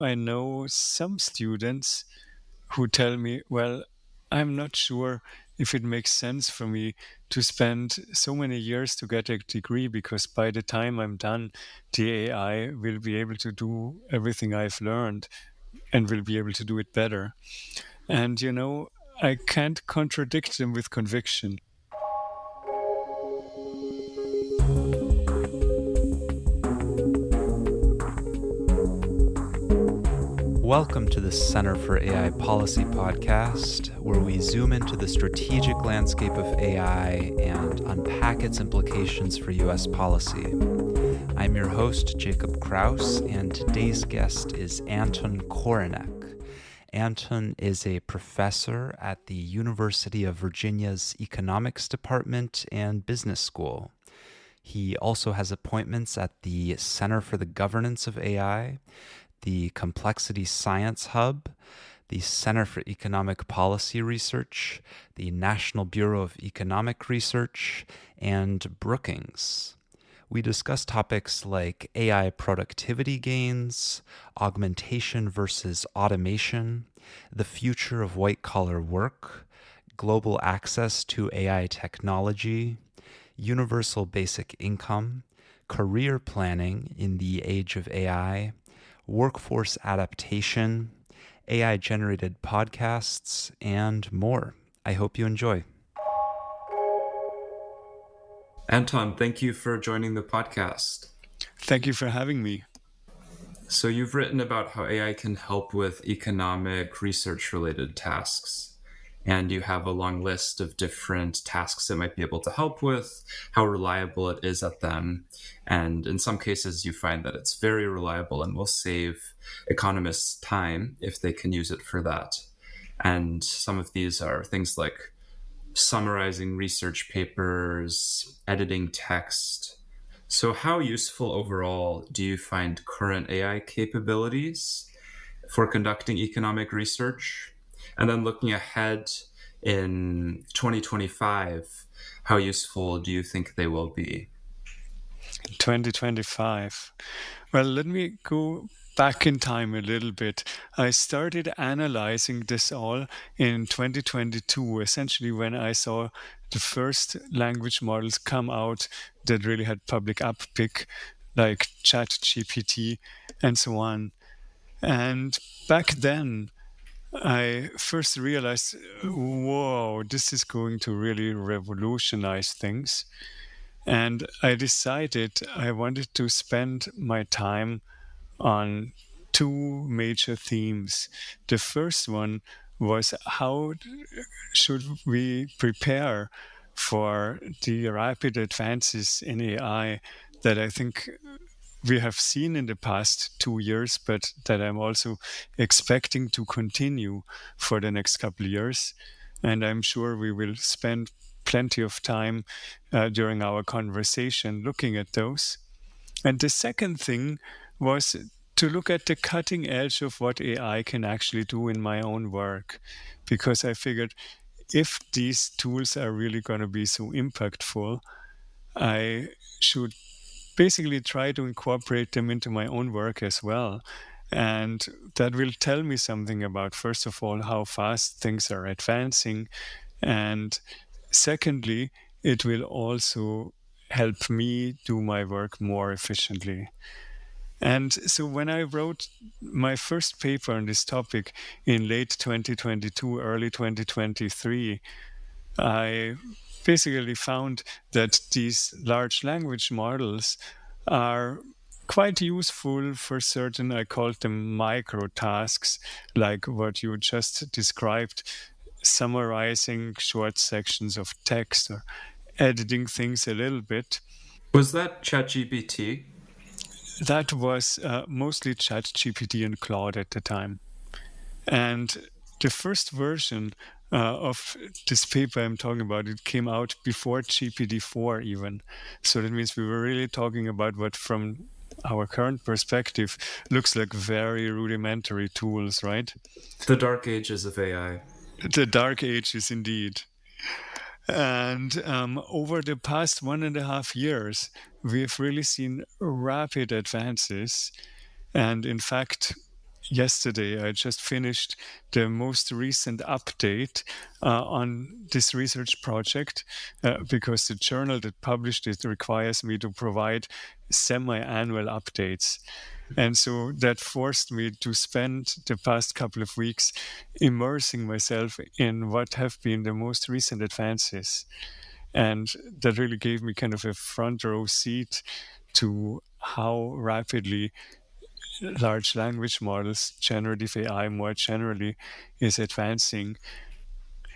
I know some students who tell me, well, I'm not sure if it makes sense for me to spend so many years to get a degree because by the time I'm done, the AI will be able to do everything I've learned and will be able to do it better. And, I can't contradict them with conviction. Welcome to the Center for AI Policy podcast, where we zoom into the strategic landscape of AI and unpack its implications for U.S. policy. I'm your host, Jacob Kraus, and today's guest is Anton Korinek. Anton is a professor at the University of Virginia's Economics Department and Business School. He also has appointments at the Center for the Governance of AI, the Complexity Science Hub, the Center for Economic Policy Research, the National Bureau of Economic Research, and Brookings. We discuss topics like AI productivity gains, augmentation versus automation, the future of white-collar work, global access to AI technology, universal basic income, career planning in the age of AI, workforce adaptation, AI-generated podcasts, and more. I hope you enjoy. Anton, thank you for joining the podcast. Thank you for having me. So you've written about how AI can help with economic research-related tasks. And you have a long list of different tasks it might be able to help with, how reliable it is at them. And in some cases, you find that it's very reliable and will save economists time if they can use it for that. And some of these are things like summarizing research papers, editing text. So how useful overall do you find current AI capabilities for conducting economic research? And then looking ahead in 2025, how useful do you think they will be? 2025. Well, let me go back in time a little bit. I started analyzing this all in 2022, essentially when I saw the first language models come out that really had public uppick, like ChatGPT and so on. And back then, I first realized, whoa, this is going to really revolutionize things. And I decided I wanted to spend my time on two major themes. The first one was how should we prepare for the rapid advances in AI that I think we have seen in the past 2 years, but that I'm also expecting to continue for the next couple of years. And I'm sure we will spend plenty of time during our conversation looking at those. And the second thing was to look at the cutting edge of what AI can actually do in my own work, because I figured if these tools are really going to be so impactful, I should basically try to incorporate them into my own work as well. And that will tell me something about, first of all, how fast things are advancing. And secondly, it will also help me do my work more efficiently. And so when I wrote my first paper on this topic in late 2022, early 2023, I basically found that these large language models are quite useful for certain, I called them micro tasks, like what you just described, summarizing short sections of text or editing things a little bit. Was that ChatGPT? That was mostly ChatGPT and Claude at the time. And the first version of this paper I'm talking about, it came out before GPT-4 even. So that means we were really talking about what from our current perspective looks like very rudimentary tools, right? The dark ages of AI. The dark ages indeed. And over the past 1.5 years, we've really seen rapid advances. And in fact, yesterday I just finished the most recent update on this research project because the journal that published it requires me to provide semi-annual updates. And so that forced me to spend the past couple of weeks immersing myself in what have been the most recent advances. And that really gave me kind of a front row seat to how rapidly large language models, generative AI more generally, is advancing.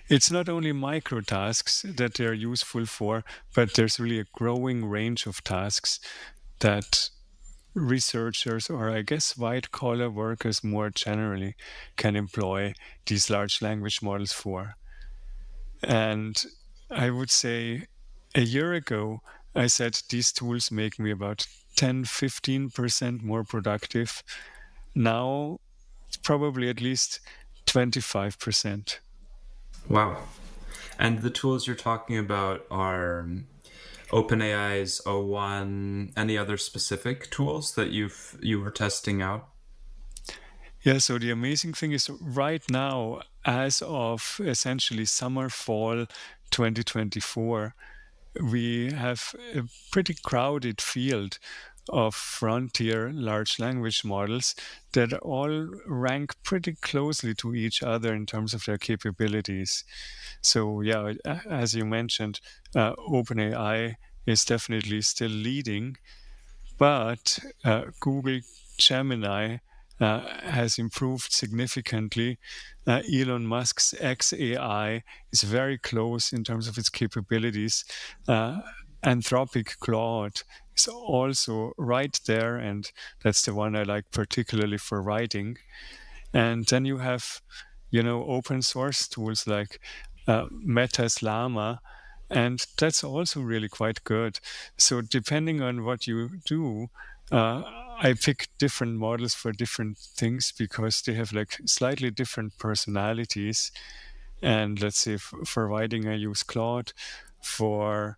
It's not only micro tasks that they're useful for, but there's really a growing range of tasks that researchers, or I guess white collar workers more generally, can employ these large language models for. And I would say a year ago, I said these tools make me about 10-15% more productive. Now, it's probably at least 25%. Wow. And the tools you're talking about are OpenAI's O1, any other specific tools that you were testing out? Yeah, so the amazing thing is right now, as of essentially summer, fall 2024, we have a pretty crowded field of frontier large language models that all rank pretty closely to each other in terms of their capabilities. So, yeah, as you mentioned, OpenAI is definitely still leading, but Google Gemini has improved significantly. Elon Musk's XAI is very close in terms of its capabilities. Uh, Anthropic Claude is also right there, and that's the one I like particularly for writing. And then you have, open source tools like Meta's Llama, and that's also really quite good. So depending on what you do, uh, I pick different models for different things because they have like slightly different personalities. And let's say for writing, I use Claude. For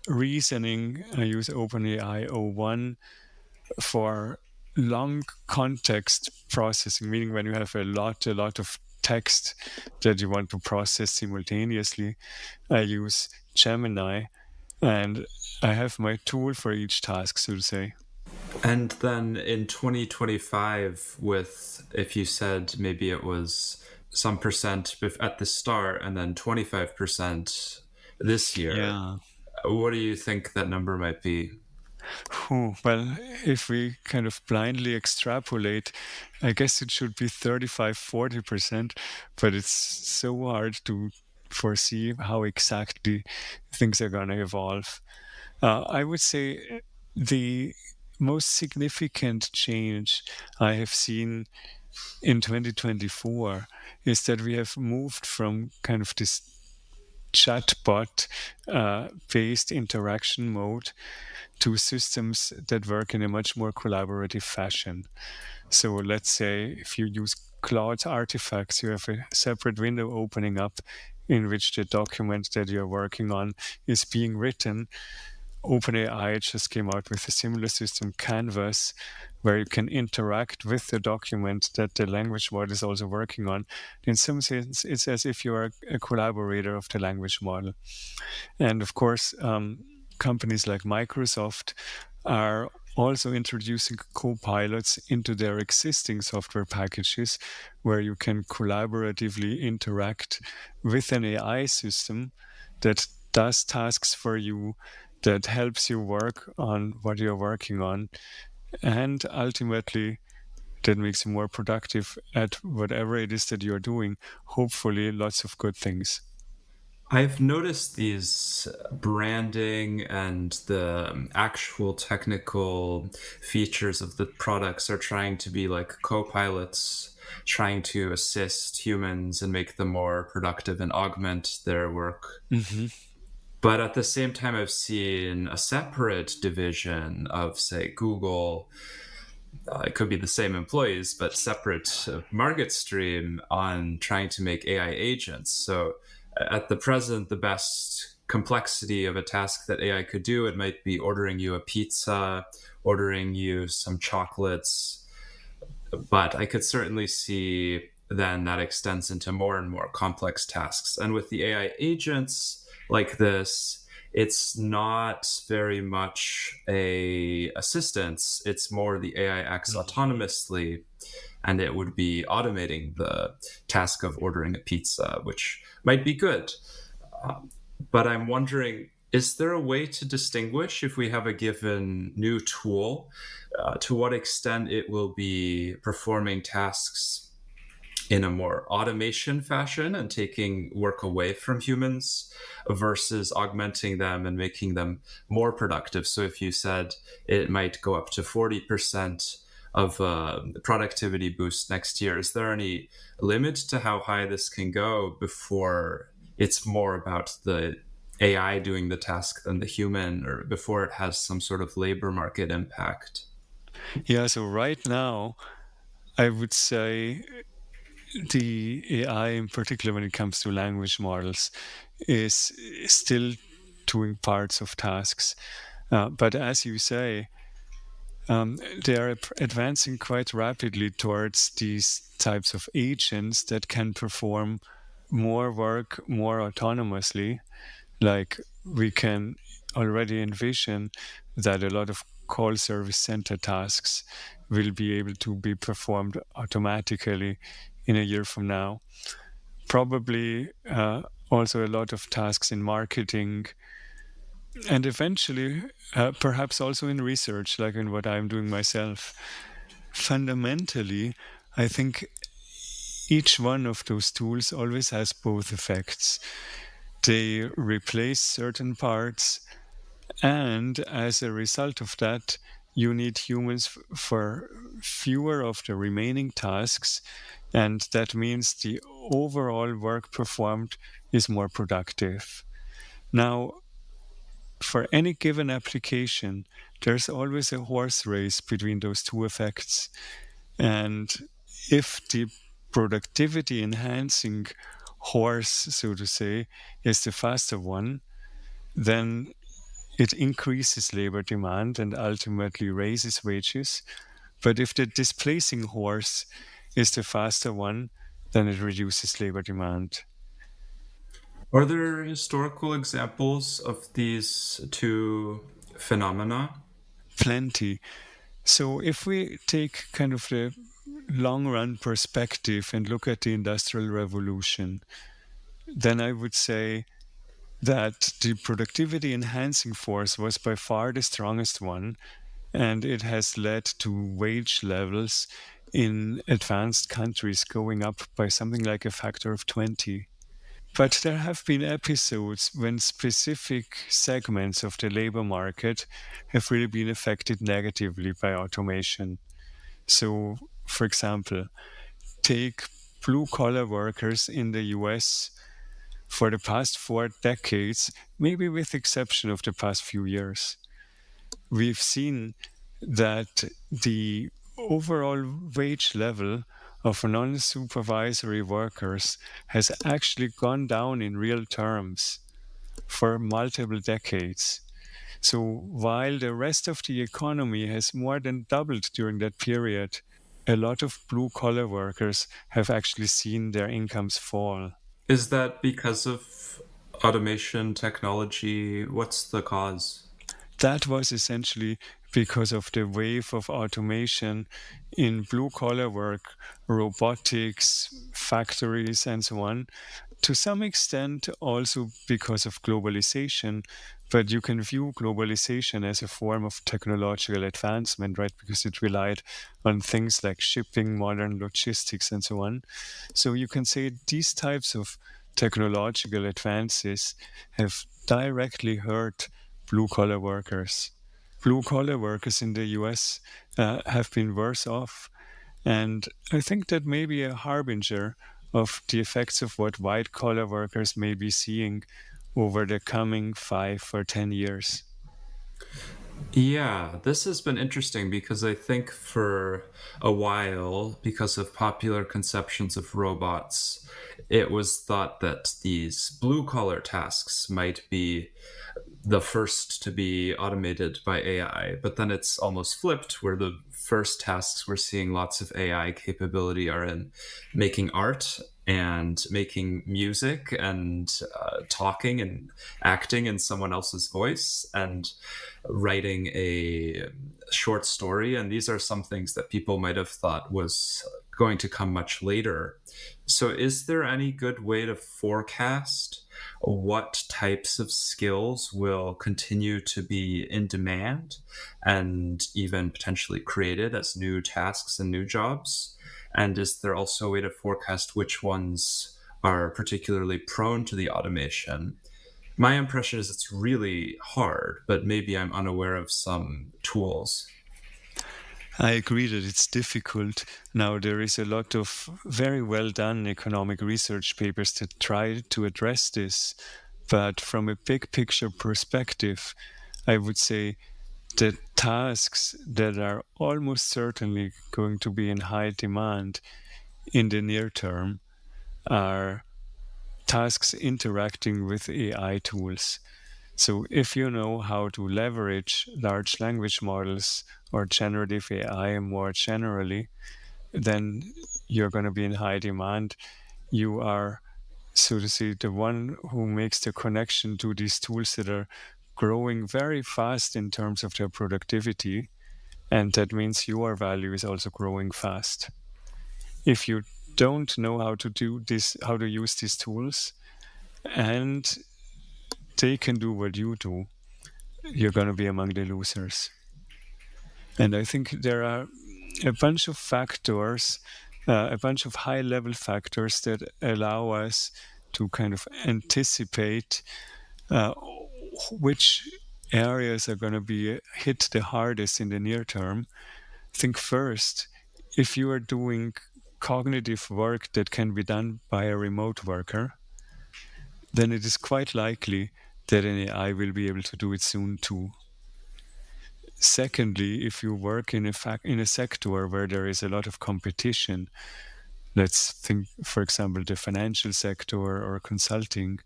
reasoning, I use OpenAI O1. For long context processing, meaning when you have a lot of text that you want to process simultaneously, I use Gemini, and I have my tool for each task, so to say. And then in 2025, with, if you said maybe it was some percent at the start and then 25% this year, Yeah. what do you think that number might be? Well, if we kind of blindly extrapolate, I guess it should be 35-40%, but it's so hard to foresee how exactly things are going to evolve. I would say the most significant change I have seen in 2024 is that we have moved from kind of this chatbot based interaction mode to systems that work in a much more collaborative fashion. So let's say if you use Claude artifacts, you have a separate window opening up in which the document that you're working on is being written. OpenAI just came out with a similar system, Canvas, where you can interact with the document that the language model is also working on. In some sense, it's as if you are a collaborator of the language model. And of course, companies like Microsoft are also introducing co-pilots into their existing software packages where you can collaboratively interact with an AI system that does tasks for you, that helps you work on what you're working on, and ultimately that makes you more productive at whatever it is that you're doing. Hopefully, lots of good things. I've noticed these branding and the actual technical features of the products are trying to be like co-pilots, trying to assist humans and make them more productive and augment their work. Hmm. But at the same time, I've seen a separate division of, say, Google. It could be the same employees, but separate market stream on trying to make AI agents. So at the present, the best complexity of a task that AI could do, it might be ordering you a pizza, ordering you some chocolates, But I could certainly see then that extends into more and more complex tasks. And with the AI agents like this, it's not very much a assistance. It's more the AI acts autonomously, and it would be automating the task of ordering a pizza, which might be good. But I'm wondering, is there a way to distinguish if we have a given new tool, to what extent it will be performing tasks in a more automation fashion and taking work away from humans versus augmenting them and making them more productive? So if you said it might go up to 40% of productivity boost next year, is there any limit to how high this can go before it's more about the AI doing the task than the human, or before it has some sort of labor market impact? Yeah, so right now, I would say the AI, in particular when it comes to language models, is still doing parts of tasks. But as you say, they are advancing quite rapidly towards these types of agents that can perform more work more autonomously. Like we can already envision that a lot of call service center tasks will be able to be performed automatically in a year from now. Probably also a lot of tasks in marketing and eventually perhaps also in research, like in what I'm doing myself. Fundamentally, I think each one of those tools always has both effects. They replace certain parts, and as a result of that, you need humans for fewer of the remaining tasks, and that means the overall work performed is more productive. Now, for any given application, there's always a horse race between those two effects. And if the productivity enhancing horse, so to say, is the faster one, then it increases labor demand and ultimately raises wages. But if the displacing horse is the faster one, then it reduces labor demand. Are there historical examples of these two phenomena? Plenty. So if we take kind of the long run perspective and look at the Industrial Revolution, then I would say that the productivity enhancing force was by far the strongest one, and it has led to wage levels in advanced countries going up by something like a factor of 20. But there have been episodes when specific segments of the labor market have really been affected negatively by automation. So, for example, take blue collar workers in the US for the past 4 decades, maybe with exception of the past few years. We've seen that the overall wage level of non-supervisory workers has actually gone down in real terms for multiple decades. So while the rest of the economy has more than doubled during that period, a lot of blue collar workers have actually seen their incomes fall. Is that because of automation technology? What's the cause? That was essentially because of the wave of automation in blue collar work, robotics, factories, and so on. To some extent, also because of globalization, but you can view globalization as a form of technological advancement, right? Because it relied on things like shipping, modern logistics, and so on. So you can say these types of technological advances have directly hurt blue collar workers. Blue collar workers in the US have been worse off. And I think that may be a harbinger of the effects of what white collar workers may be seeing over the coming 5 or 10 years. Yeah, this has been interesting because I think for a while, because of popular conceptions of robots, it was thought that these blue collar tasks might be the first to be automated by AI, but then it's almost flipped where the first tasks we're seeing lots of AI capability are in making art and making music and talking and acting in someone else's voice and writing a short story. And these are some things that people might have thought was going to come much later. So, is there any good way to forecast what types of skills will continue to be in demand and even potentially created as new tasks and new jobs? And is there also a way to forecast which ones are particularly prone to the automation? My impression is it's really hard, but maybe I'm unaware of some tools. I agree that it's difficult. Now, there is a lot of very well done economic research papers that try to address this. But from a big picture perspective, I would say the tasks that are almost certainly going to be in high demand in the near term are tasks interacting with AI tools. So, if you know how to leverage large language models or generative AI more generally, then you're going to be in high demand. You are, so to say, the one who makes the connection to these tools that are growing very fast in terms of their productivity. And that means your value is also growing fast. If you don't know how to do this, how to use these tools, and they can do what you do, you're going to be among the losers. And I think there are a bunch of factors, a bunch of high level factors that allow us to kind of anticipate uh, which areas are going to be hit the hardest in the near term. Think first, if you are doing cognitive work that can be done by a remote worker, then it is quite likely that an AI will be able to do it soon too. Secondly, if you work in a sector where there is a lot of competition, let's think, for example, the financial sector or consulting,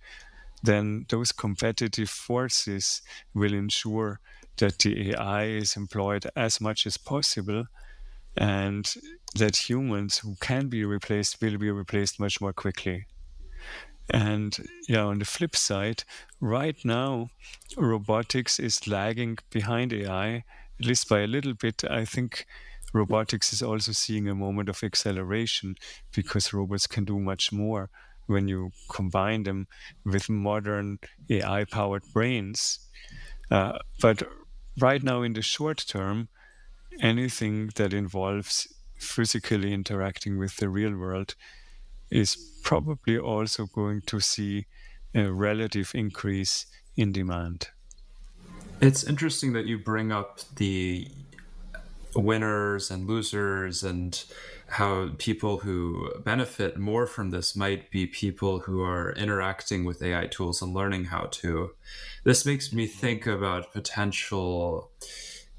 then those competitive forces will ensure that the AI is employed as much as possible and that humans who can be replaced will be replaced much more quickly. And yeah, on the flip side, right now, robotics is lagging behind AI, at least by a little bit. I think robotics is also seeing a moment of acceleration because robots can do much more when you combine them with modern AI powered brains. But right now, in the short term, anything that involves physically interacting with the real world is probably also going to see a relative increase in demand. It's interesting that you bring up the winners and losers and how people who benefit more from this might be people who are interacting with AI tools and learning how to. This makes me think about potential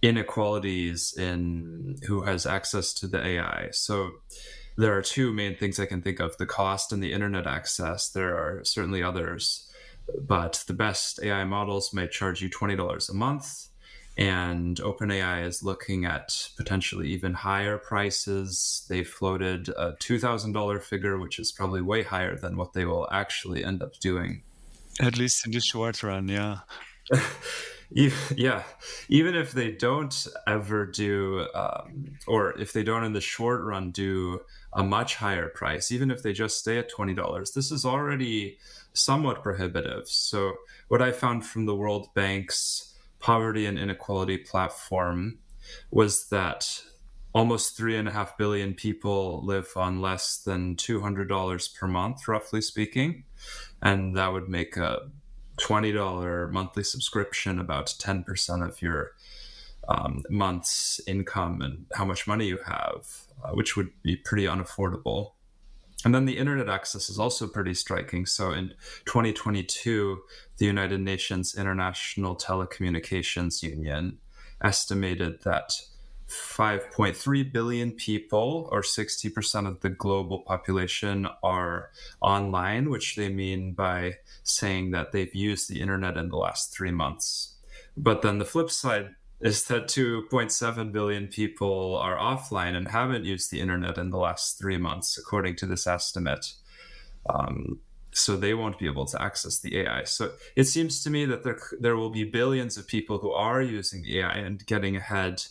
inequalities in who has access to the AI. So there are two main things I can think of: the cost and the internet access. There are certainly others, but the best AI models may charge you $20 a month. And OpenAI is looking at potentially even higher prices. They floated a $2,000 figure, which is probably way higher than what they will actually end up doing. At least in the short run, yeah. Yeah, even if they don't ever do, or if they don't in the short run do a much higher price, even if they just stay at $20, this is already somewhat prohibitive. So, what I found from the World Bank's poverty and inequality platform was that almost 3.5 billion people live on less than $200 per month, roughly speaking. And that would make a $20 monthly subscription about 10% of your month's income and how much money you have, which would be pretty unaffordable. And then the internet access is also pretty striking. So in 2022, the United Nations International Telecommunications Union estimated that 5.3 billion people, or 60% of the global population, are online, which they mean by saying that they've used the internet in the last 3 months. But then the flip side is that 2.7 billion people are offline and haven't used the internet in the last 3 months, according to this estimate. Um, so they won't be able to access the AI. So it seems to me that there will be billions of people who are using the AI and getting ahead,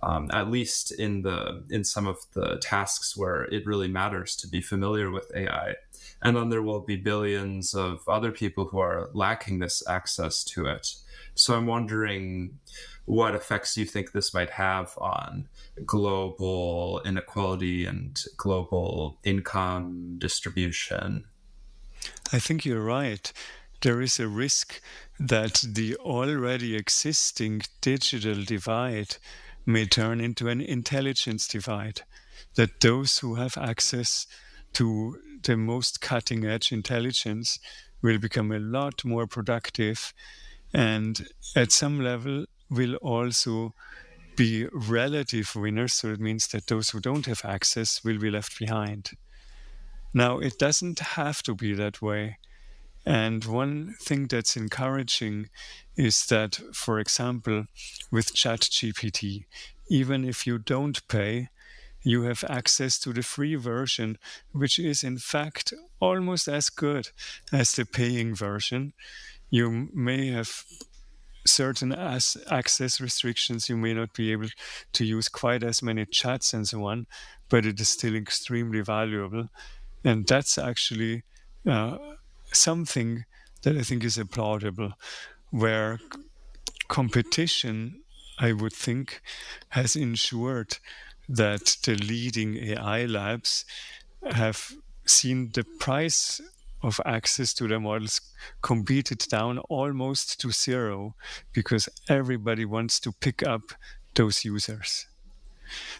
at least in some of the tasks where it really matters to be familiar with AI. And then there will be billions of other people who are lacking this access to it. So I'm wondering what effects you think this might have on global inequality and global income distribution. I think you're right. There is a risk that the already existing digital divide may turn into an intelligence divide, that those who have access to the most cutting edge intelligence will become a lot more productive and at some level will also be relative winners. So it means that those who don't have access will be left behind. Now, it doesn't have to be that way. And one thing that's encouraging is that, for example, with ChatGPT, even if you don't pay, you have access to the free version, which is in fact almost as good as the paying version. You may have certain access restrictions. You may not be able to use quite as many chats and so on, but it is still extremely valuable. And that's actually uh, something that I think is applaudable, where competition, I would think, has ensured that the leading AI labs have seen the price of access to their models competed down almost to zero because everybody wants to pick up those users.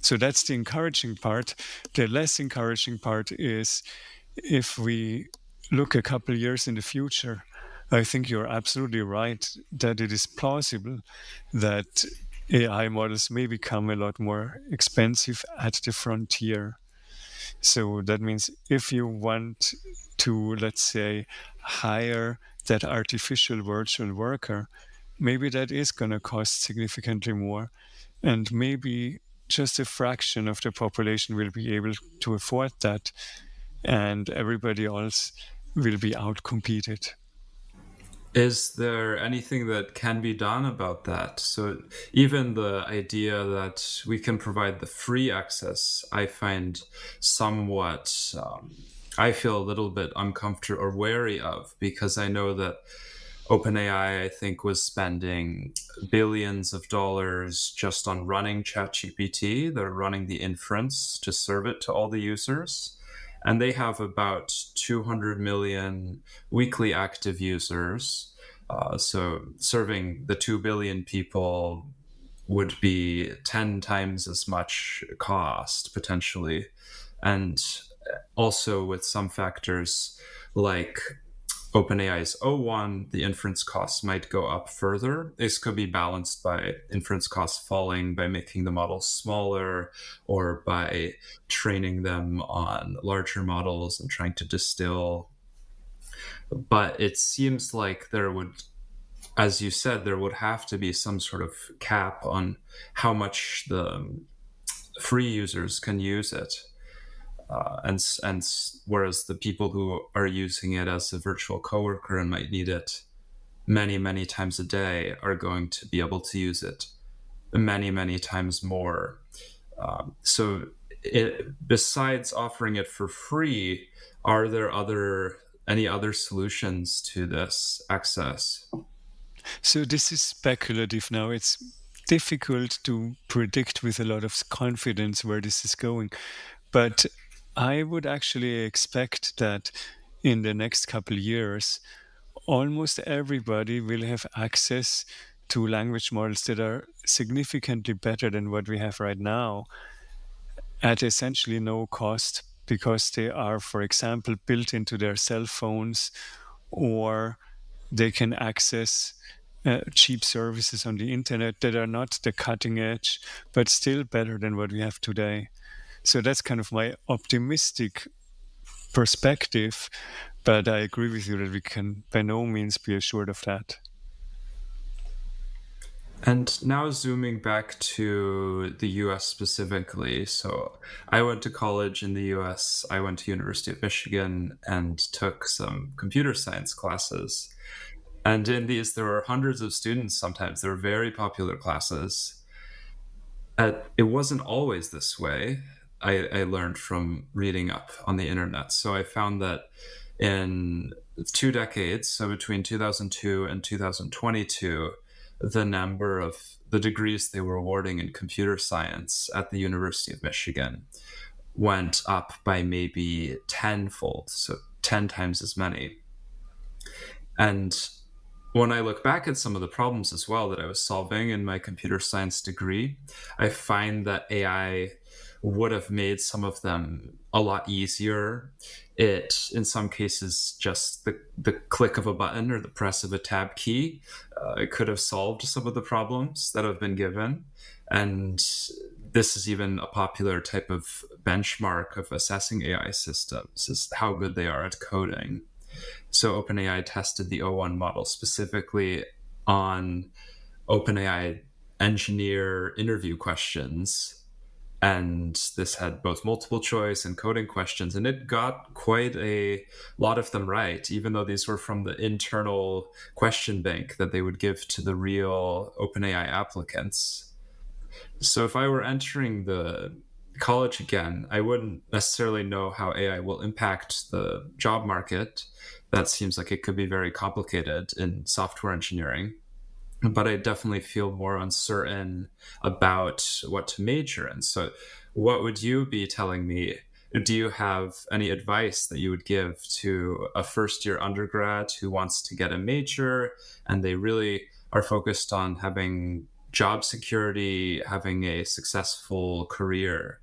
So that's the encouraging part. The less encouraging part is if we look a couple years in the future, I think you're absolutely right that it is plausible that AI models may become a lot more expensive at the frontier. So that means if you want to, let's say, hire that artificial virtual worker, maybe that is going to cost significantly more. And maybe just a fraction of the population will be able to afford that, and everybody else will be outcompeted. Is there anything that can be done about that? So, even the idea that we can provide the free access, I find somewhat, I feel a little bit uncomfortable or wary of, because I know that OpenAI, I think, was spending billions of dollars just on running ChatGPT. They're running the inference to serve it to all the users. And they have about 200 million weekly active users. So serving the 2 billion people would be 10 times as much cost potentially. And also with some factors like OpenAI's O1, the inference costs might go up further. This could be balanced by inference costs falling by making the models smaller or by training them on larger models and trying to distill. But it seems like there would, as you said, there would have to be some sort of cap on how much the free users can use it. And whereas the people who are using it as a virtual coworker and might need it many times a day are going to be able to use it many times more. So besides offering it for free, are there any other solutions to this access? So this is speculative now. It's difficult to predict with a lot of confidence where this is going. But I would actually expect that in the next couple of years, almost everybody will have access to language models that are significantly better than what we have right now at essentially no cost because they are, for example, built into their cell phones or they can access cheap services on the internet that are not the cutting edge, but still better than what we have today. So that's kind of my optimistic perspective, but I agree with you that we can by no means be assured of that. And now zooming back to the US specifically. So I went to college in the US. I went to University of Michigan and took some computer science classes. And in these, there were hundreds of students sometimes. They were very popular classes. It wasn't always this way. I learned from reading up on the internet. So I found that in 2 decades, so between 2002 and 2022, the number of the degrees they were awarding in computer science at the University of Michigan went up by maybe tenfold, so 10 times as many. And when I look back at some of the problems as well that I was solving in my computer science degree, I find that AI would have made some of them a lot easier. It, in some cases, just the click of a button or the press of a tab key, it could have solved some of the problems that have been given. And this is even a popular type of benchmark of assessing AI systems, is how good they are at coding. So OpenAI tested the O1 model specifically on OpenAI engineer interview questions. And this had both multiple choice and coding questions. And it got quite a lot of them right, even though these were from the internal question bank that they would give to the real OpenAI applicants. So if I were entering the college again, I wouldn't necessarily know how AI will impact the job market. That seems like it could be very complicated in software engineering. But I definitely feel more uncertain about what to major in. So, what would you be telling me? Do you have any advice that you would give to a first year undergrad who wants to get a major and they really are focused on having job security, having a successful career?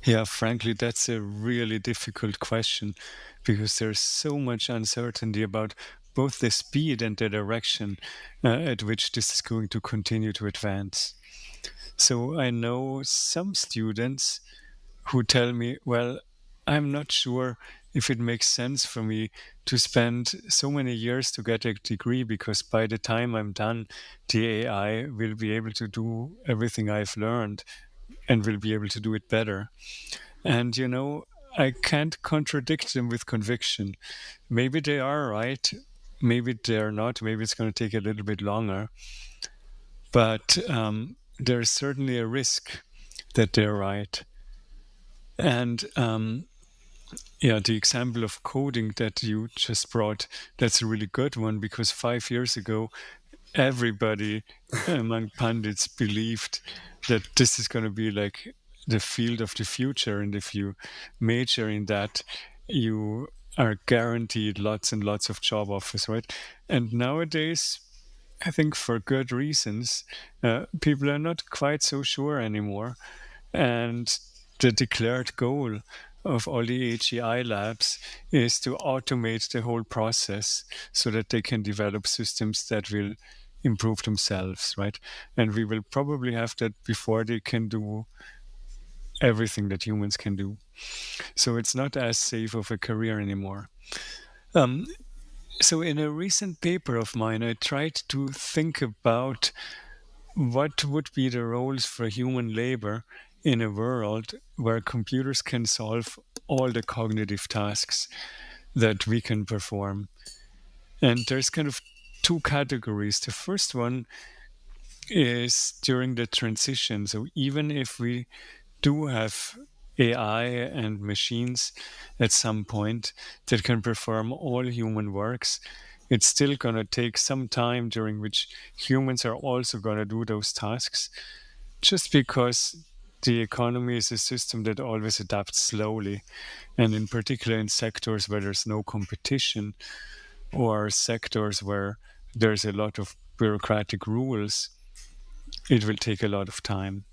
Yeah, frankly, that's a really difficult question because there's so much uncertainty about both the speed and the direction at which this is going to continue to advance. So I know some students who tell me, well, I'm not sure if it makes sense for me to spend so many years to get a degree because by the time I'm done, the AI will be able to do everything I've learned and will be able to do it better. And, I can't contradict them with conviction. Maybe they are right. Maybe they're not. Maybe it's going to take a little bit longer. But there's certainly a risk that they're right. And yeah, the example of coding that you just brought, that's a really good one because 5 years ago, everybody among pundits believed that this is going to be like the field of the future. And if you major in that, you are guaranteed lots and lots of job offers, right? And nowadays, I think for good reasons, people are not quite so sure anymore. And the declared goal of all the HEI labs is to automate the whole process so that they can develop systems that will improve themselves, right? And we will probably have that before they can do everything that humans can do. So it's not as safe of a career anymore. Um, so in a recent paper of mine, I tried to think about what would be the roles for human labor in a world where computers can solve all the cognitive tasks that we can perform? And there's kind of two categories. The first one is during the transition. So even if we do have AI and machines at some point that can perform all human works, it's still going to take some time during which humans are also going to do those tasks, just because the economy is a system that always adapts slowly. And in particular, in sectors where there's no competition or sectors where there's a lot of bureaucratic rules, it will take a lot of time.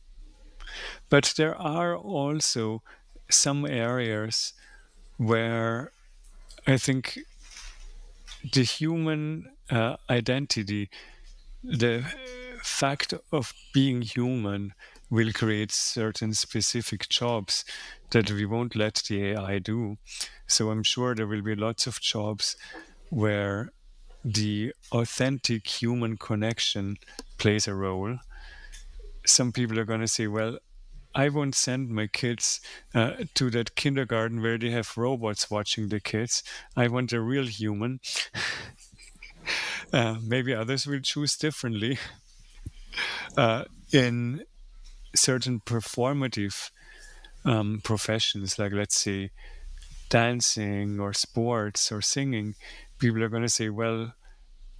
But there are also some areas where I think the human identity, the fact of being human will create certain specific jobs that we won't let the AI do. So I'm sure there will be lots of jobs where the authentic human connection plays a role. Some people are going to say, well, I won't send my kids to that kindergarten where they have robots watching the kids. I want a real human. Maybe others will choose differently. In certain performative professions, like let's say dancing or sports or singing, people are going to say, well,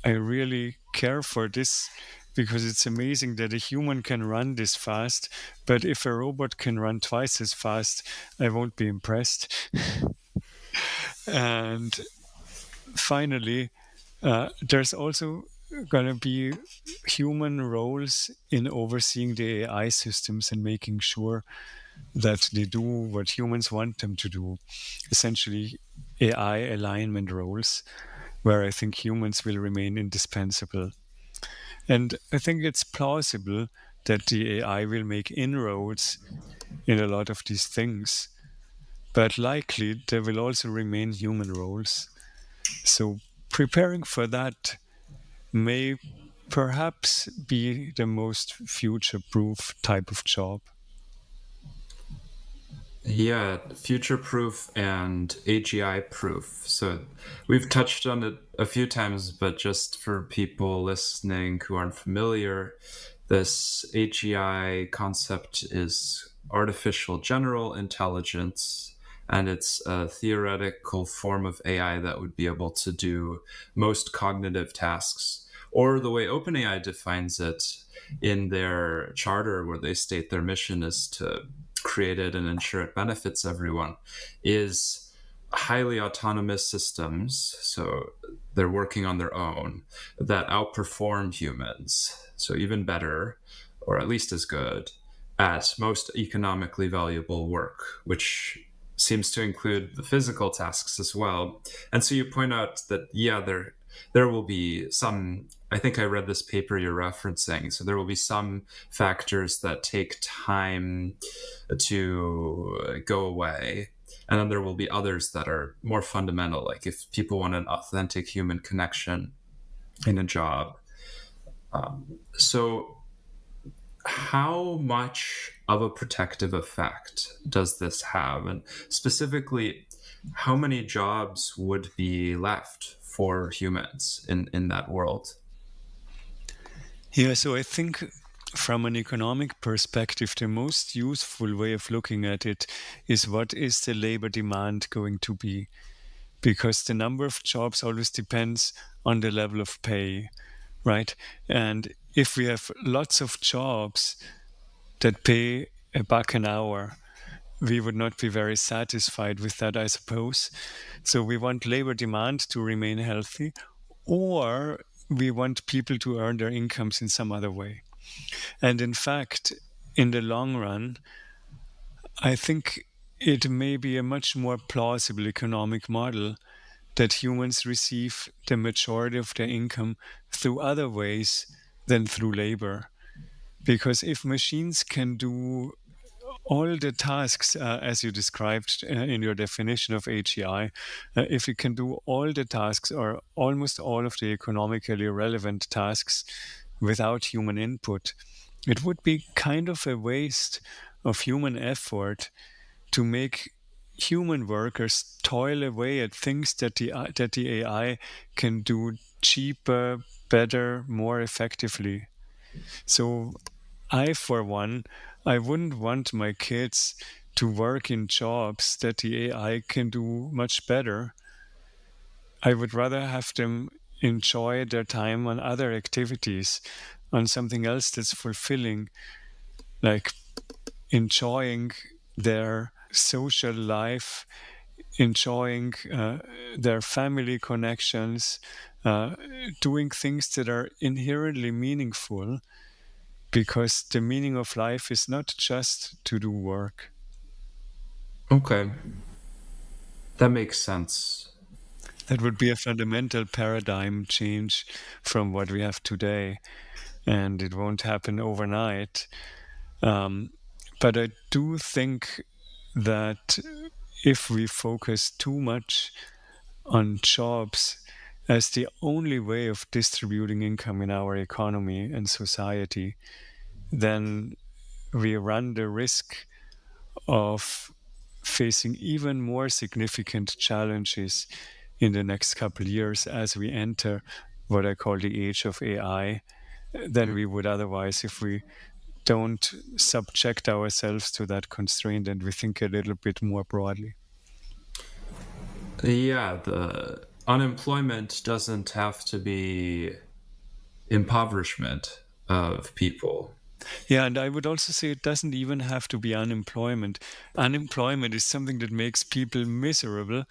I really care for this because it's amazing that a human can run this fast, but if a robot can run twice as fast, I won't be impressed. And finally, there's also going to be human roles in overseeing the AI systems and making sure that they do what humans want them to do. Essentially, AI alignment roles, where I think humans will remain indispensable. And I think it's plausible that the AI will make inroads in a lot of these things, but likely there will also remain human roles. So preparing for that may perhaps be the most future proof type of job. Yeah, future proof and AGI proof. So we've touched on it a few times, but just for people listening who aren't familiar, this AGI concept is artificial general intelligence, and it's a theoretical form of AI that would be able to do most cognitive tasks. Or the way OpenAI defines it in their charter, where they state their mission is to create it and ensure it benefits everyone, is highly autonomous systems. So they're working on their own that outperform humans. So even better, or at least as good, at most economically valuable work, which seems to include the physical tasks as well. And so you point out that, yeah, there will be some, I think I read this paper you're referencing, so there will be some factors that take time to go away, and then there will be others that are more fundamental, like if people want an authentic human connection in a job. So how much of a protective effect does this have? And specifically, how many jobs would be left for humans in that world? Yeah, so I think from an economic perspective, the most useful way of looking at it is what is the labor demand going to be? Because the number of jobs always depends on the level of pay, right? And if we have lots of jobs that pay $1 an hour, we would not be very satisfied with that, I suppose. So we want labor demand to remain healthy, or we want people to earn their incomes in some other way. And in fact, in the long run, I think it may be a much more plausible economic model that humans receive the majority of their income through other ways than through labor. Because if machines can do all the tasks, as you described in your definition of AGI, if it can do all the tasks or almost all of the economically relevant tasks without human input, it would be kind of a waste of human effort to make human workers toil away at things that the AI can do cheaper, better, more effectively. So I, for one, I wouldn't want my kids to work in jobs that the AI can do much better. I would rather have them enjoy their time on other activities, on something else that's fulfilling, like enjoying their social life, enjoying their family connections, uh, doing things that are inherently meaningful, because the meaning of life is not just to do work. Okay, that makes sense. That would be a fundamental paradigm change from what we have today, and it won't happen overnight. Um, but I do think that if we focus too much on jobs as the only way of distributing income in our economy and society, then we run the risk of facing even more significant challenges in the next couple of years as we enter what I call the age of AI than we would otherwise if we don't subject ourselves to that constraint and we think a little bit more broadly. Yeah, the unemployment doesn't have to be impoverishment of people. Yeah, and I would also say it doesn't even have to be unemployment. Unemployment is something that makes people miserable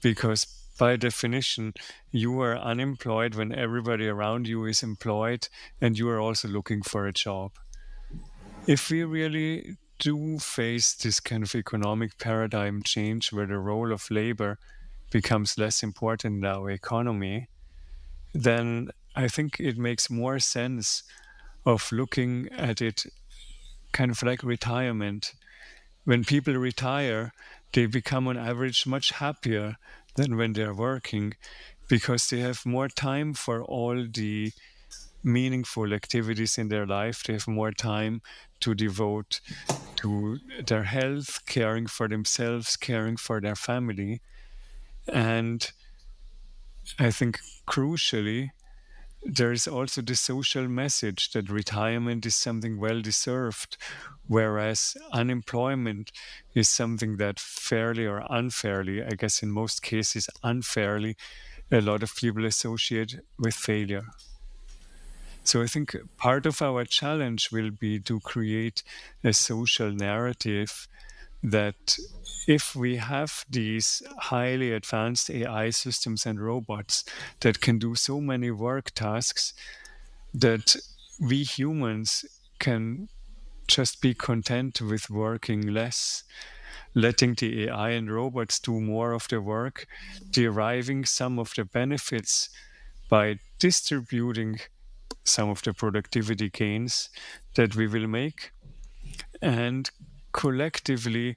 because, by definition, you are unemployed when everybody around you is employed and you are also looking for a job. If we really do face this kind of economic paradigm change where the role of labor becomes less important in our economy, then I think it makes more sense of looking at it kind of like retirement. When people retire, they become on average much happier than when they're working because they have more time for all the meaningful activities in their life. They have more time to devote to their health, caring for themselves, caring for their family. And I think crucially, there is also the social message that retirement is something well deserved, whereas unemployment is something that fairly or unfairly, I guess in most cases unfairly, a lot of people associate with failure. So I think part of our challenge will be to create a social narrative that if we have these highly advanced AI systems and robots that can do so many work tasks, that we humans can just be content with working less, letting the AI and robots do more of the work, deriving some of the benefits by distributing some of the productivity gains that we will make, and collectively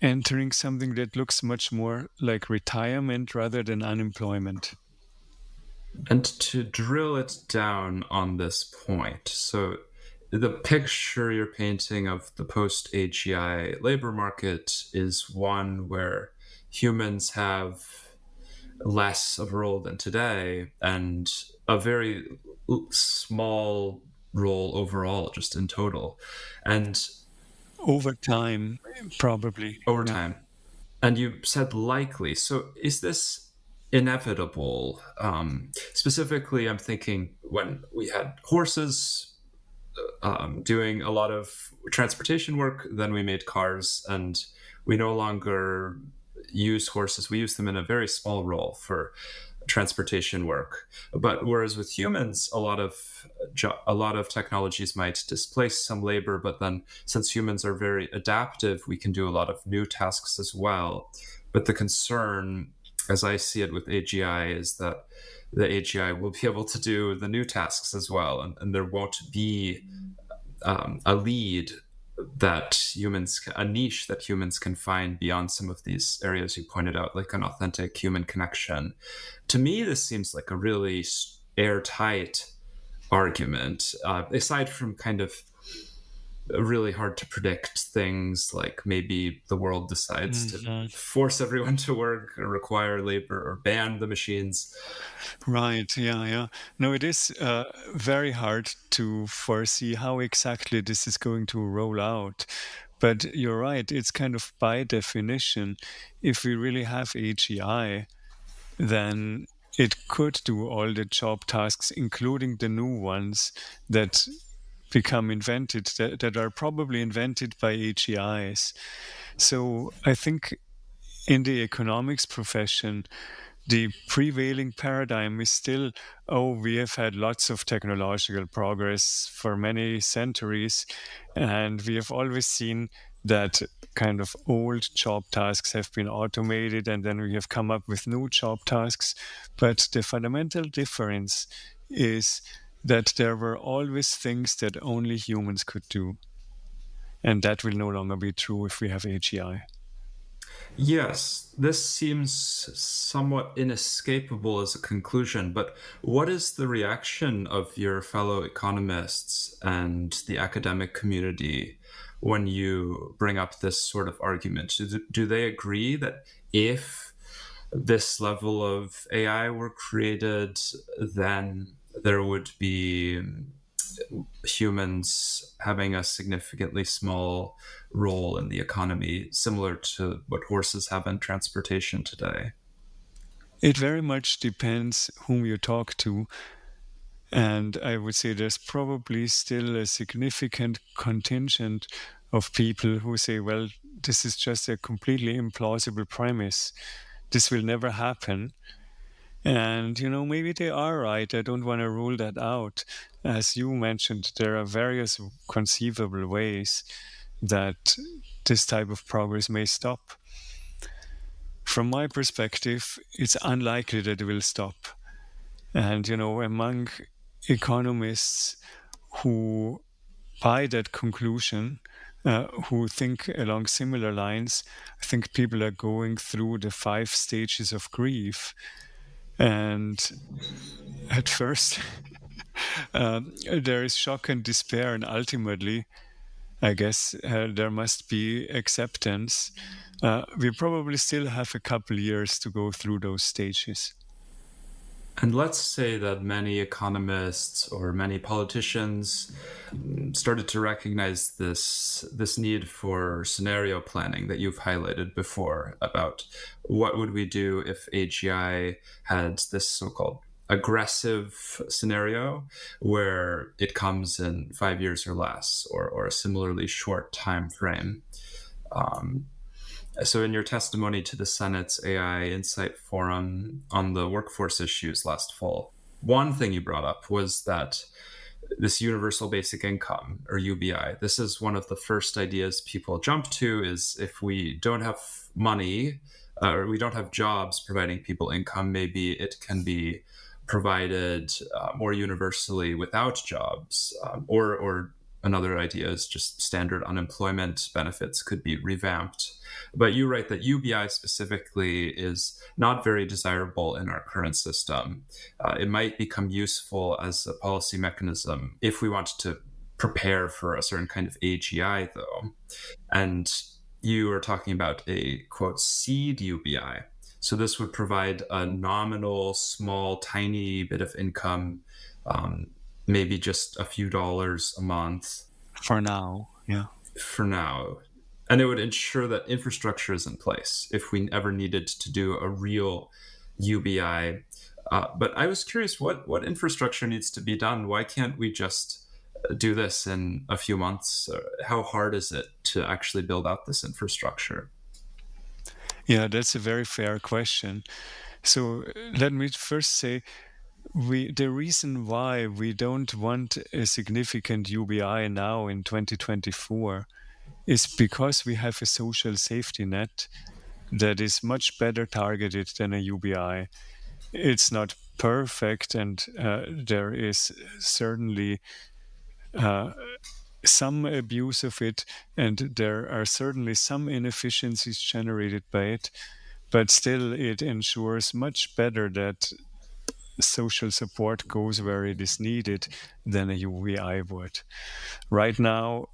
entering something that looks much more like retirement rather than unemployment. And to drill it down on this point, so the picture you're painting of the post AGI labor market is one where humans have less of a role than today and a very small role overall, just in total. And Over time, probably. over Yeah. time. And you said likely. So is this inevitable? Specifically, I'm thinking when we had horses doing a lot of transportation work, then we made cars, and we no longer use horses. We use them in a very small role for transportation work. But whereas with humans, a lot of technologies might displace some labor, but then since humans are very adaptive, we can do a lot of new tasks as well. But the concern, as I see it with AGI, is that the AGI will be able to do the new tasks as well, and there won't be a lead a niche that humans can find beyond some of these areas you pointed out, like an authentic human connection. To me, this seems like a really airtight argument, aside from kind of really hard to predict things like maybe the world decides to Mhm. force everyone to work or require labor or ban the machines. Right. Yeah. Yeah. No, it is very hard to foresee how exactly this is going to roll out. But you're right. It's kind of by definition, if we really have AGI, then it could do all the job tasks, including the new ones that become invented, that are probably invented by AGIs. So I think in the economics profession, the prevailing paradigm is still, oh, we have had lots of technological progress for many centuries, and we have always seen that kind of old job tasks have been automated and then we have come up with new job tasks. But the fundamental difference is that there were always things that only humans could do. And that will no longer be true if we have AGI. Yes, this seems somewhat inescapable as a conclusion, but what is the reaction of your fellow economists and the academic community when you bring up this sort of argument? Do they agree that if this level of AI were created, then there would be humans having a significantly small role in the economy, similar to what horses have in transportation today? It very much depends whom you talk to. And I would say there's probably still a significant contingent of people who say, well, this is just a completely implausible premise. This will never happen. And, maybe they are right. I don't want to rule that out. As you mentioned, there are various conceivable ways that this type of progress may stop. From my perspective, it's unlikely that it will stop. And, among economists who buy that conclusion, who think along similar lines, I think people are going through the 5 stages of grief. And at first, there is shock and despair, and ultimately, I guess there must be acceptance. We probably still have a couple years to go through those stages. And let's say that many economists or many politicians started to recognize this need for scenario planning that you've highlighted before about what would we do if AGI had this so-called aggressive scenario where it comes in 5 years or less, or a similarly short time frame. So, in your testimony to the Senate's AI Insight Forum on the workforce issues last fall, one thing you brought up was that this universal basic income, or UBI, this is one of the first ideas people jump to, is if we don't have money or we don't have jobs providing people income, maybe it can be provided more universally without jobs, or another idea is just standard unemployment benefits could be revamped. But you write that UBI specifically is not very desirable in our current system. It might become useful as a policy mechanism if we want to prepare for a certain kind of AGI, though. And you are talking about a, quote, seed UBI. So this would provide a nominal, small, tiny bit of income, maybe just a few dollars a month. For now, yeah. For now. And it would ensure that infrastructure is in place if we ever needed to do a real UBI. But I was curious, what infrastructure needs to be done? Why can't we just do this in a few months? How hard is it to actually build out this infrastructure? Yeah, that's a very fair question. So let me first say, the reason why we don't want a significant UBI now in 2024 is because we have a social safety net that is much better targeted than a UBI. It's not perfect, and there is certainly some abuse of it, and there are certainly some inefficiencies generated by it, but still it ensures much better that social support goes where it is needed than a UBI would. Right now,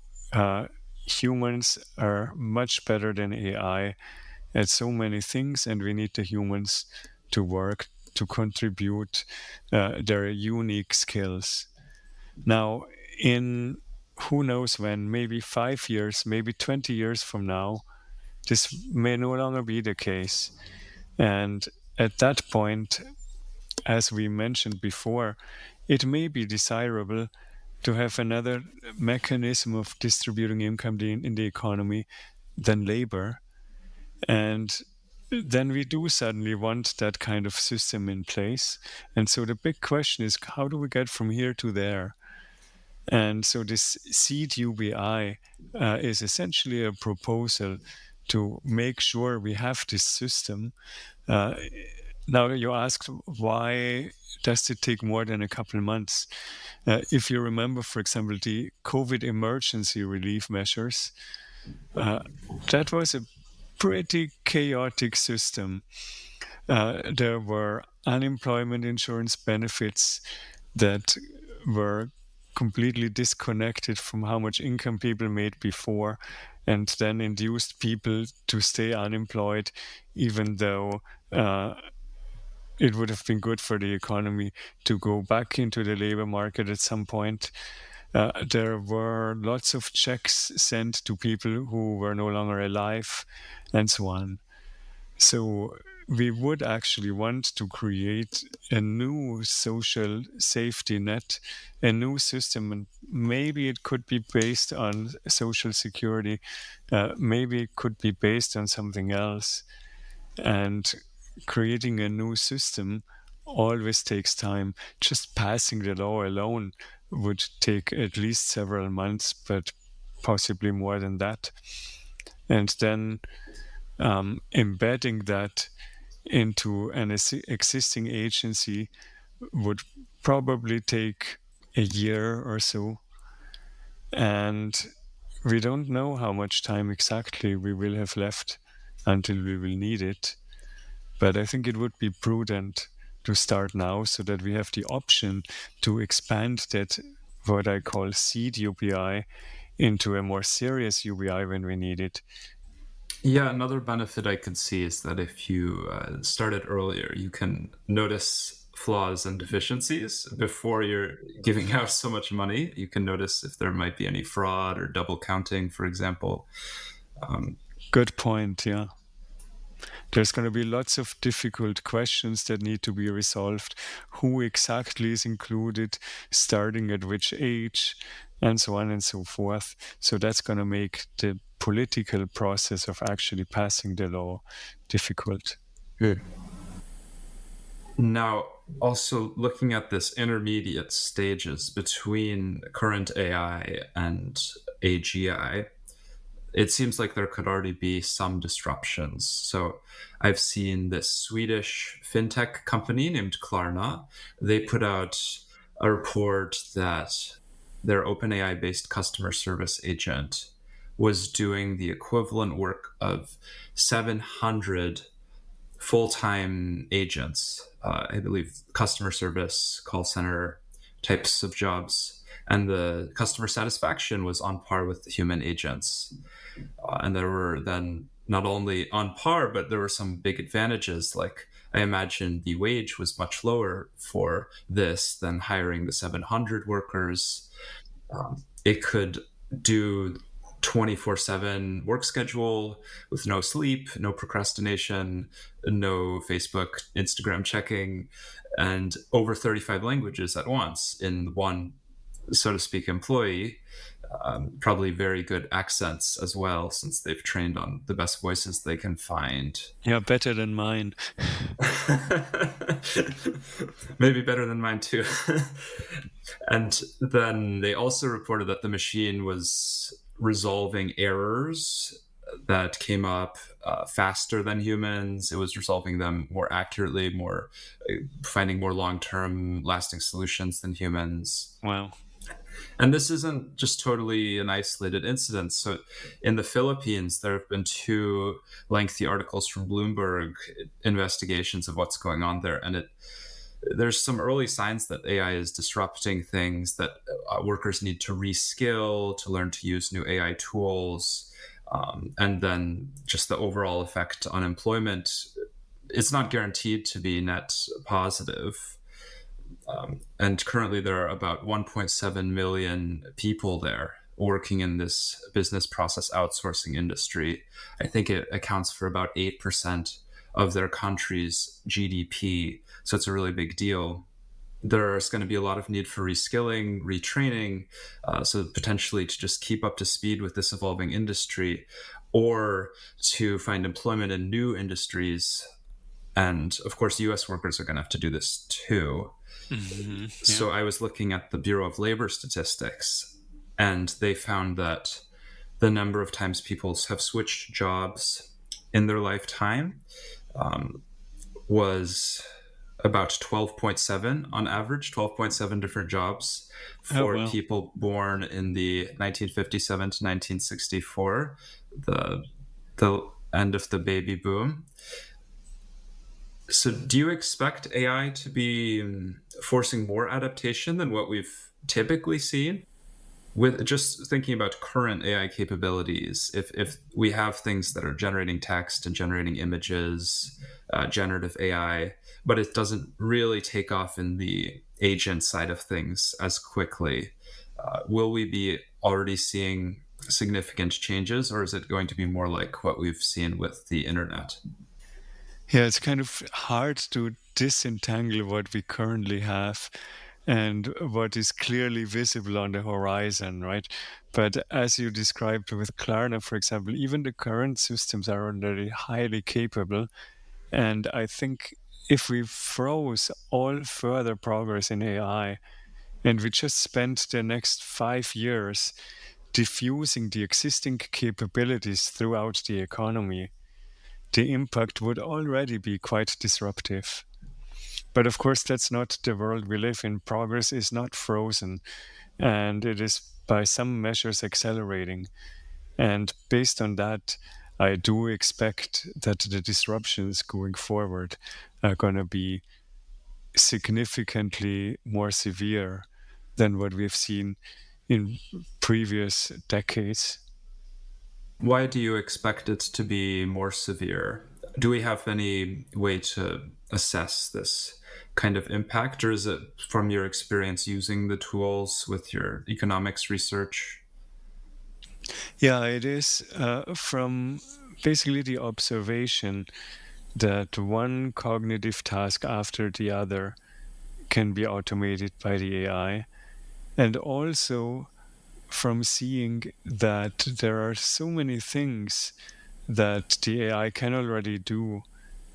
humans are much better than AI at so many things, and we need the humans to work to contribute their unique skills. Now, in who knows when, maybe 5 years, maybe 20 years from now, this may no longer be the case. And at that point, as we mentioned before, it may be desirable to have another mechanism of distributing income in the economy than labor. And then we do suddenly want that kind of system in place. And so the big question is, how do we get from here to there? And so this seed UBI is essentially a proposal to make sure we have this system. Uh, Now you asked, why does it take more than a couple of months? If you remember, for example, the COVID emergency relief measures, uh, that was a pretty chaotic system. There were unemployment insurance benefits that were completely disconnected from how much income people made before, and then induced people to stay unemployed, even though it would have been good for the economy to go back into the labor market at some point. There were lots of checks sent to people who were no longer alive, and so on. So we would actually want to create a new social safety net, a new system, and maybe it could be based on social security, maybe it could be based on something else. And creating a new system always takes time. Just passing the law alone would take at least several months, but possibly more than that. And then embedding that into an existing agency would probably take a year or so. And we don't know how much time exactly we will have left until we will need it. But I think it would be prudent to start now so that we have the option to expand that, what I call seed UBI, into a more serious UBI when we need it. Yeah, another benefit I could see is that if you start it earlier, you can notice flaws and deficiencies before you're giving out so much money. You can notice if there might be any fraud or double counting, for example. Good point, yeah. There's going to be lots of difficult questions that need to be resolved. Who exactly is included, starting at which age, and so on and so forth. So that's going to make the political process of actually passing the law difficult. Now, also looking at this intermediate stages between current AI and AGI, it seems like there could already be some disruptions. So I've seen this Swedish fintech company named Klarna. They put out a report that their OpenAI based customer service agent was doing the equivalent work of 700 full-time agents, I believe customer service, call center types of jobs. And the customer satisfaction was on par with the human agents. And there were then not only on par, but there were some big advantages. Like I imagine the wage was much lower for this than hiring the 700 workers. It could do 24/7 work schedule with no sleep, no procrastination, no Facebook, Instagram checking, and over 35 languages at once in one, so to speak, employee. Probably very good accents as well, since they've trained on the best voices they can find. Yeah, better than mine. Maybe better than mine too. And then they also reported that the machine was resolving errors that came up faster than humans. It was resolving them more accurately, more finding more long-term lasting solutions than humans. Wow. And this isn't just totally an isolated incident. So in the Philippines, there have been two lengthy articles from Bloomberg investigations of what's going on there. And there's some early signs that AI is disrupting things, that workers need to reskill, to learn to use new AI tools. And then just the overall effect on employment, it's not guaranteed to be net positive. And currently there are about 1.7 million people there working in this business process outsourcing industry. I think it accounts for about 8% of their country's GDP. So it's a really big deal. There's going to be a lot of need for reskilling, retraining, so potentially to just keep up to speed with this evolving industry, or to find employment in new industries. And of course, US workers are going to have to do this too. Yeah. So I was looking at the Bureau of Labor Statistics, and they found that the number of times people have switched jobs in their lifetime was about 12.7 on average, 12.7 different jobs Oh, for well. people born in the 1957 to 1964, the the end of the baby boom. So, do you expect AI to be forcing more adaptation than what we've typically seen? With just thinking about current AI capabilities, if we have things that are generating text and generating images, generative AI, but it doesn't really take off in the agent side of things as quickly, will we be already seeing significant changes, or is it going to be more like what we've seen with the internet? Yeah, it's kind of hard to disentangle what we currently have and what is clearly visible on the horizon, right? But as you described with Klarna, for example, even the current systems are already highly capable. And I think if we froze all further progress in AI and we just spent the next 5 years diffusing the existing capabilities throughout the economy, the impact would already be quite disruptive. But of course, that's not the world we live in. Progress is not frozen, and it is by some measures accelerating. And based on that, I do expect that the disruptions going forward are going to be significantly more severe than what we've seen in previous decades. Why do you expect it to be more severe? Do we have any way to assess this kind of impact, or is it from your experience using the tools with your economics research? Yeah, it is from basically the observation that one cognitive task after the other can be automated by the AI. And also from seeing that there are so many things that the AI can already do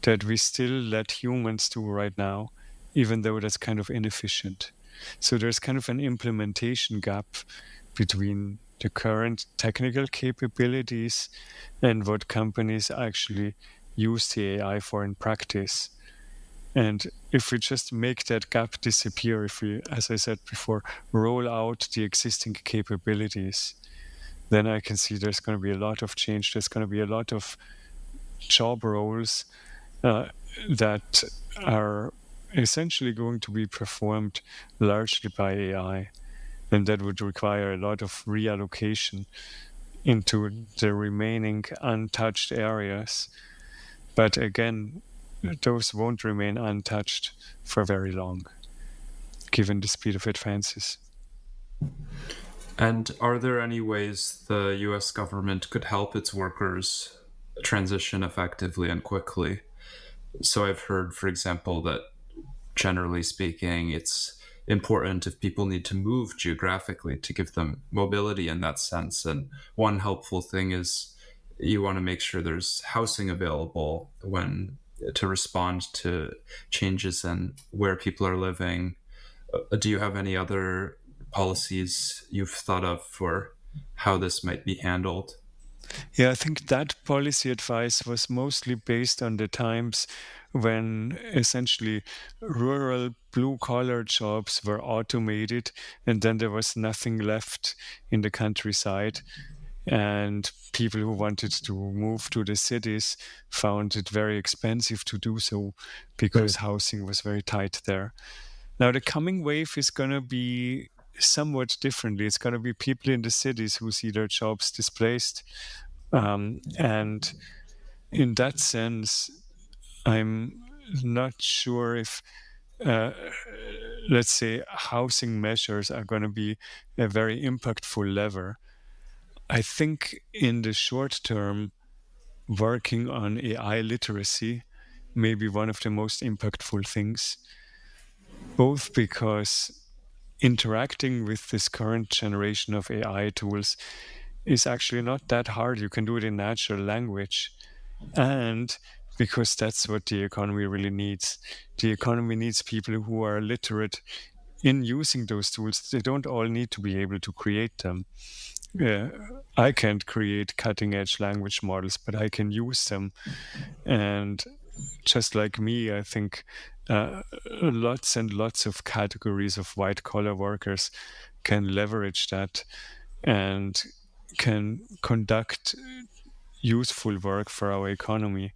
that we still let humans do right now, even though that's kind of inefficient. So there's kind of an implementation gap between the current technical capabilities and what companies actually use the AI for in practice. And if we just make that gap disappear, if we, as I said before, roll out the existing capabilities, then I can see there's going to be a lot of change. There's going to be a lot of job roles uh, that are essentially going to be performed largely by AI. And that would require a lot of reallocation into the remaining untouched areas. But again, those won't remain untouched for very long, given the speed of advances. And are there any ways the US government could help its workers transition effectively and quickly? So I've heard, for example, that generally speaking, it's important if people need to move geographically to give them mobility in that sense. And one helpful thing is you want to make sure there's housing available when to respond to changes in where people are living. Do you have any other policies you've thought of for how this might be handled? Yeah, I think that policy advice was mostly based on the times when essentially rural blue collar jobs were automated and then there was nothing left in the countryside. And people who wanted to move to the cities found it very expensive to do so because housing was very tight there. Now, the coming wave is going to be somewhat differently. It's going to be people in the cities who see their jobs displaced. And in that sense, I'm not sure if, uh, let's say, housing measures are going to be a very impactful lever. I think in the short term, working on AI literacy may be one of the most impactful things, both because interacting with this current generation of AI tools is actually not that hard. You can do it in natural language. And because that's what the economy really needs. The economy needs people who are literate in using those tools. They don't all need to be able to create them. I can't create cutting edge language models, but I can use them. And just like me, I think lots and lots of categories of white collar workers can leverage that and can conduct useful work for our economy.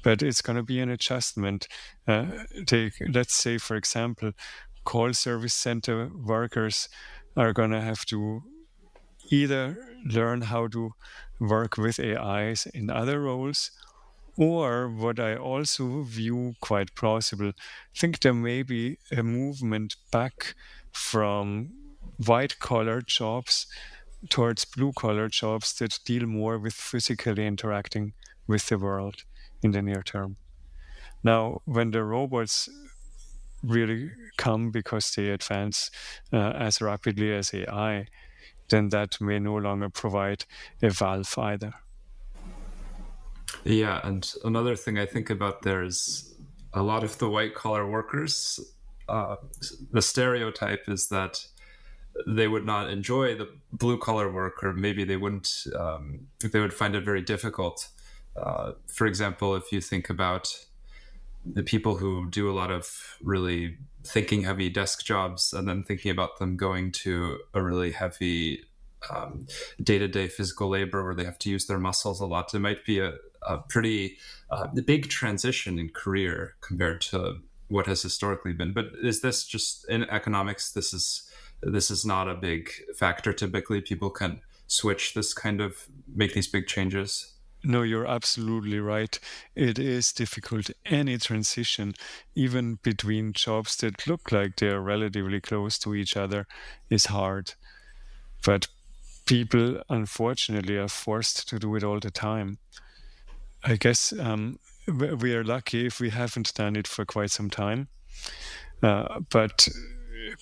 But it's going to be an adjustment. Let's say, for example, call service center workers are going to have to either learn how to work with AIs in other roles, or what I also view quite plausible, I think there may be a movement back from white collar jobs towards blue collar jobs that deal more with physically interacting with the world in the near term. Now, when the robots really come because they advance as rapidly as AI, then that may no longer provide a valve either. Yeah, and another thing I think about there is a lot of the white collar workers. The stereotype is that they would not enjoy the blue collar work, or maybe they wouldn't. They would find it very difficult. For example, if you think about the people who do a lot of really thinking heavy desk jobs and then thinking about them going to a really heavy day-to-day physical labor where they have to use their muscles a lot, it might be a pretty big transition in career compared to what has historically been. But is this just in economics? This is not a big factor. Typically, people can switch this kind of make these big changes. No, you're absolutely right. It is difficult. Any transition, even between jobs that look like they're relatively close to each other, is hard. But people, unfortunately, are forced to do it all the time. I guess we are lucky if we haven't done it for quite some time. But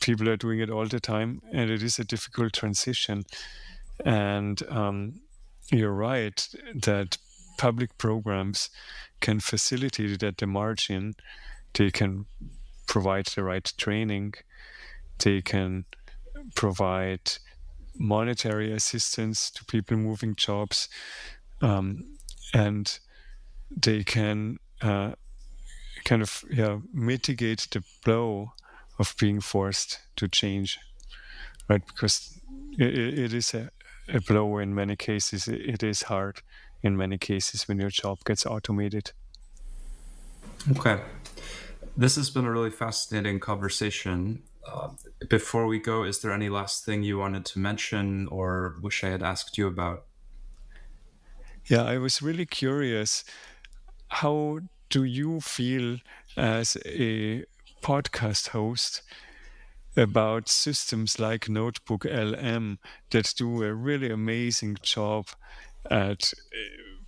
people are doing it all the time, and it is a difficult transition. And you're right that public programs can facilitate it at the margin. They can provide the right training. They can provide monetary assistance to people moving jobs. And they can kind of mitigate the blow of being forced to change, right? Because it is a blow in many cases. It is hard in many cases when your job gets automated. Okay. This has been a really fascinating conversation. Before we go, is there any last thing you wanted to mention or wish I had asked you about? Yeah, I was really curious. How do you feel as a podcast host about systems like Notebook LM that do a really amazing job at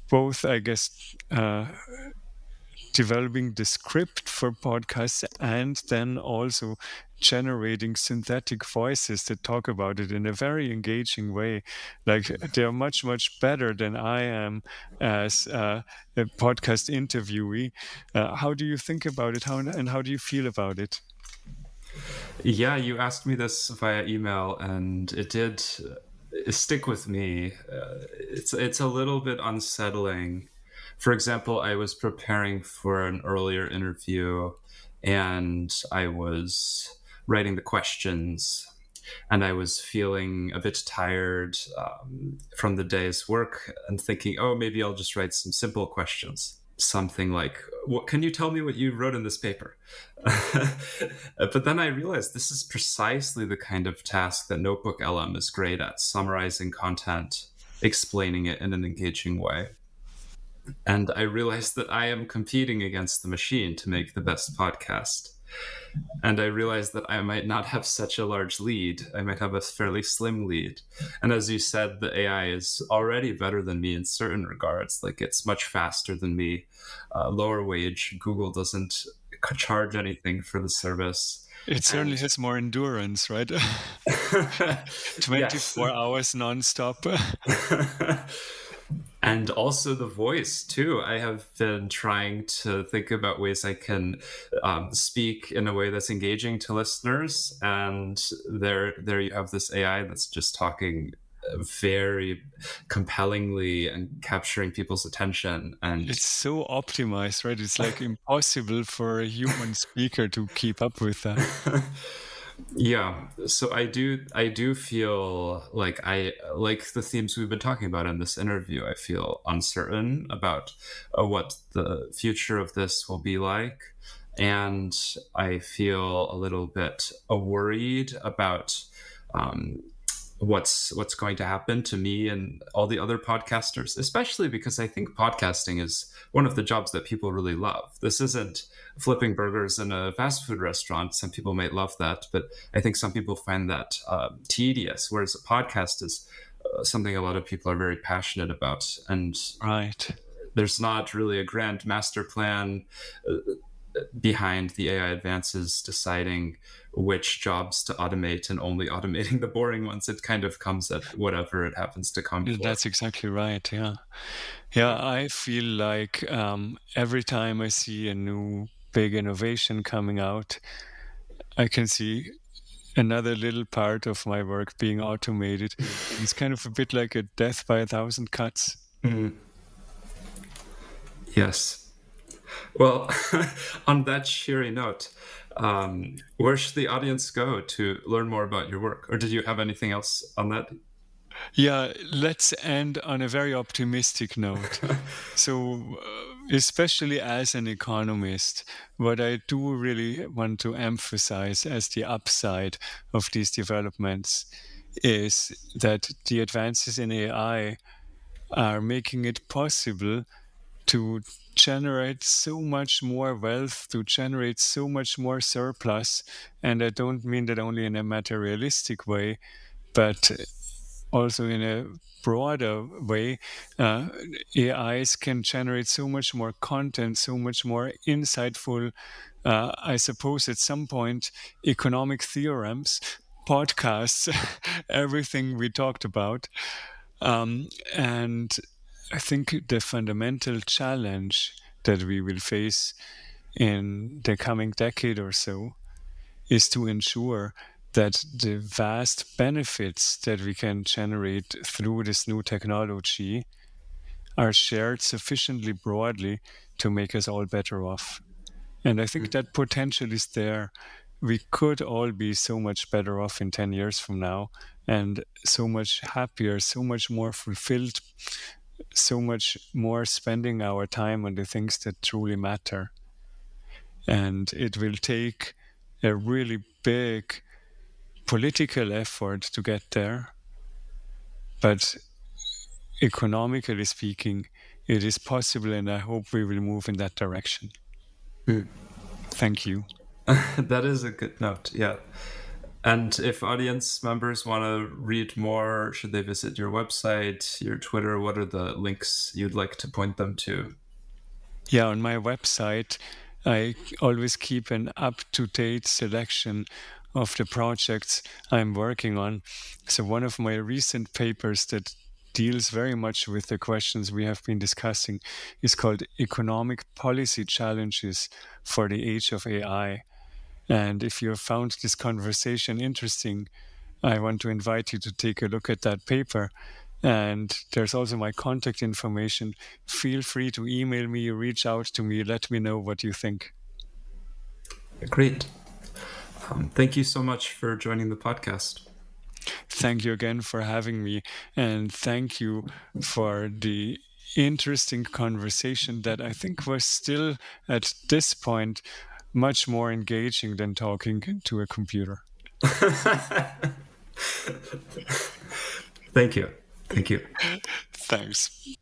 both, I guess, developing the script for podcasts and then also generating synthetic voices that talk about it in a very engaging way. Like they're much, much better than I am as a podcast interviewee. How do you think about it? And how do you feel about it? Yeah, you asked me this via email, and it did stick with me. It's a little bit unsettling. For example, I was preparing for an earlier interview, and I was writing the questions, and I was feeling a bit tired from the day's work, and thinking, oh, maybe I'll just write some simple questions. Something like, "What can you tell me what you wrote in this paper?" But then I realized this is precisely the kind of task that Notebook LM is great at: summarizing content, explaining it in an engaging way. And I realized that I am competing against the machine to make the best podcast. And I realized that I might not have such a large lead. I might have a fairly slim lead. And as you said, the AI is already better than me in certain regards. Like, it's much faster than me. Lower wage. Google doesn't charge anything for the service. It certainly has more endurance, right? 24 hours nonstop. And also the voice too. I have been trying to think about ways I can speak in a way that's engaging to listeners, and there you have this AI that's just talking very compellingly and capturing people's attention. And It's so optimized, right? It's like impossible for a human speaker to keep up with that. yeah, so I do feel like I like the themes we've been talking about in this interview. I feel uncertain about what the future of this will be like, and I feel a little bit worried about um, what's going to happen to me and all the other podcasters, especially because I think podcasting is one of the jobs that people really love. This isn't flipping burgers in a fast food restaurant. Some people might love that, but I think some people find that tedious, whereas a podcast is something a lot of people are very passionate about. And Right. there's not really a grand master plan behind the AI advances deciding which jobs to automate and only automating the boring ones. It kind of comes at whatever it happens to come for. That's exactly right. Yeah. Yeah. I feel like every time I see a new big innovation coming out, I can see another little part of my work being automated. It's kind of a bit like a death by a thousand cuts. Mm, yes. Well, on that cheery note, where should the audience go to learn more about your work? Or did you have anything else on that? Yeah, let's end on a very optimistic note. So, especially as an economist, what I do really want to emphasize as the upside of these developments is that the advances in AI are making it possible to generate so much more wealth, to generate so much more surplus. And I don't mean that only in a materialistic way, but also in a broader way. uh, AIs can generate so much more content, so much more insightful, I suppose at some point, economic theorems, podcasts, everything we talked about. And I think the fundamental challenge that we will face in the coming decade or so is to ensure that the vast benefits that we can generate through this new technology are shared sufficiently broadly to make us all better off. And I think that potential is there. We could all be so much better off in 10 years from now, and so much happier, so much more fulfilled, so much more spending our time on the things that truly matter. And it will take a really big political effort to get there, but economically speaking, it is possible, and I hope we will move in that direction. Mm. Thank you. That is a good note. Yeah. And if audience members want to read more, should they visit your website, your Twitter? What are the links you'd like to point them to? Yeah, on my website, I always keep an up-to-date selection of the projects I'm working on. So one of my recent papers that deals very much with the questions we have been discussing is called Economic Policy Challenges for the Age of AI. And if you have found this conversation interesting, I want to invite you to take a look at that paper. And there's also my contact information. Feel free to email me, reach out to me, let me know what you think. Great. Thank you so much for joining the podcast. Thank you again for having me. And thank you for the interesting conversation that I think was still, at this point, much more engaging than talking to a computer. Thank you. Thank you. Thanks.